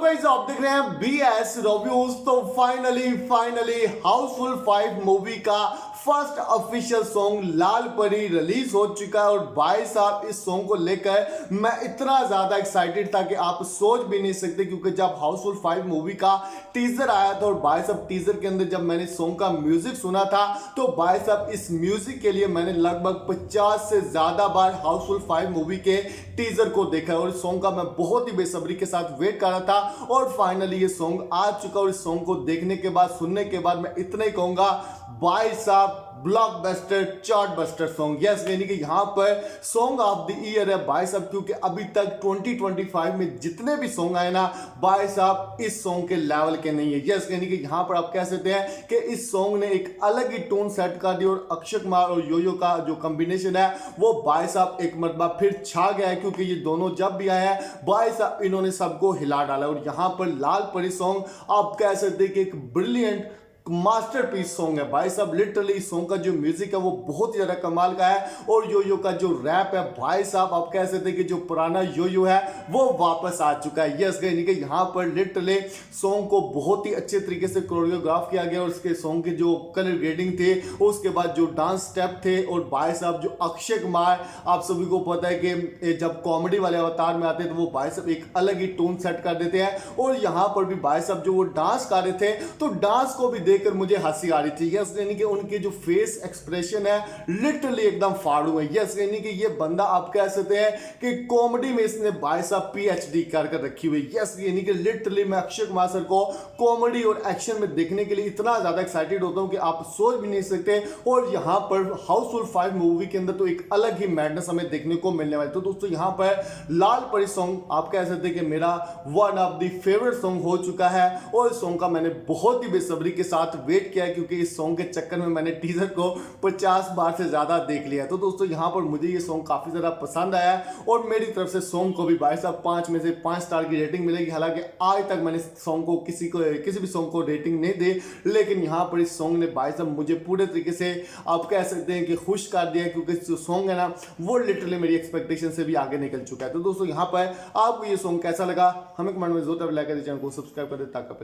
Guys, आप देख रहे हैं BS रिव्यूज। तो फाइनली हाउसफुल 5 मूवी का फर्स्ट ऑफिशियल सॉन्ग लाल परी रिलीज हो चुका है। और भाई साहब, इस सॉन्ग को लेकर मैं इतना ज्यादा एक्साइटेड था कि आप सोच भी नहीं सकते, क्योंकि जब हाउसफुल 5 मूवी का टीजर आया था और भाई साहब टीजर के अंदर जब मैंने सॉन्ग का म्यूजिक सुना था, तो भाई साहब इस म्यूजिक के लिए मैंने लगभग 50 से ज्यादा बार हाउसफुल 5 मूवी के टीजर को देखा है। और इस सॉन्ग का मैं बहुत ही बेसब्री के साथ वेट कर रहा था और फाइनली ये सॉन्ग आ चुका। और इस सॉन्ग को देखने के बाद, सुनने के बाद मैं इतना ही कहूंगा, भाई साहब ब्लॉकबस्टर चार्टबस्टर सॉन्ग। यस, यानी कि यहां पर सॉन्ग ऑफ द ईयर है भाई साहब, क्योंकि अभी तक 2025 में जितने भी सॉन्ग आए ना भाई साहब, इस सॉन्ग के लेवल के नहीं है। यस, यानी कि यहां पर आप कह सकते हैं कि इस सॉन्ग ने एक अलग ही टोन सेट कर दी। और अक्षय कुमार और योयो का जो कॉम्बिनेशन है वो भाई साहब एक मरतबा फिर छा गया है, क्योंकि ये दोनों जब भी आए हैं भाई साहब इन्होंने सबको हिला डाला। और यहां पर लाल परी सॉन्ग आप कह सकते हैं कि एक ब्रिलियंट मास्टरपीस सॉन्ग है भाई साहब। लिटरली इस सॉन्ग का जो म्यूजिक है वो बहुत ही ज्यादा कमाल का है। और योयो का जो रैप है भाई साहब, आप कह सकते हैं कि जो पुराना योयो है वो वापस आ चुका है। यस, यानी कि यहाँ पर लिटरली सॉन्ग को बहुत ही अच्छे तरीके से कोरियोग्राफ किया गया। और उसके सॉन्ग के जो कलर ग्रेडिंग थे, उसके बाद जो डांस स्टेप थे, और भाई साहब जो अक्षय कुमार, आप सभी को पता है कि जब कॉमेडी वाले अवतार में आते हैं तो वो भाई साहब एक अलग ही टोन सेट कर देते हैं। और यहाँ पर भी भाई साहब जो वो डांस कर रहे थे, तो डांस को भी देखकर मुझे हंसी आ रही थी। यस, यानी कि उनके जो फेस एक्सप्रेशन है लिटरली एकदम फाड़ू है। यस, यानी कि ये बंदा आप कह सकते हैं कि कॉमेडी में इसने भाई साहब PhD कर रखी हुई। यस, यानी कि लिटरली मैं अक्षय कुमार सर को कॉमेडी और एक्शन में देखने के लिए इतना ज्यादा एक्साइटेड होता हूं कि आप सोच भी नहीं सकते। और यहां पर हाउसफुल 5 मूवी के अंदर तो एक अलग ही मैडनेस हमें देखने को मिलने वाली। तो दोस्तों यहां पर लाल परी सॉन्ग आप कह सकते हैं कि मेरा one of the favourite song हो चुका है। और इस सॉन्ग का मैंने बहुत ही बेसब्री के साथ वेट किया है, क्योंकि इस सॉन्ग के चक्कर में मैंने टीजर को 50 बार से ज्यादा देख लिया। तो दोस्तों यहां पर मुझे ये सॉन्ग काफी ज्यादा पसंद आया है। और मेरी तरफ से सॉन्ग को भी भाई साहब 5 में से 5 स्टार की रेटिंग मिलेगी। हालांकि आज तक मैंने सॉन्ग को किसी भी सॉन्ग को रेटिंग नहीं दी, लेकिन यहां पर इस सॉन्ग ने भाई साहब मुझे पूरे तरीके से आप कह सकते हैं कि खुश कर दिया, क्योंकि जो सॉन्ग है ना वो लिटरली मेरी एक्सपेक्टेशन से भी आगे निकल चुका है। तो दोस्तों यहां पर आपको ये सॉन्ग कैसा लगा हमें कमेंट में जरूर लाइक कर दीजिए, चैनल को सब्सक्राइब कर दे ताकि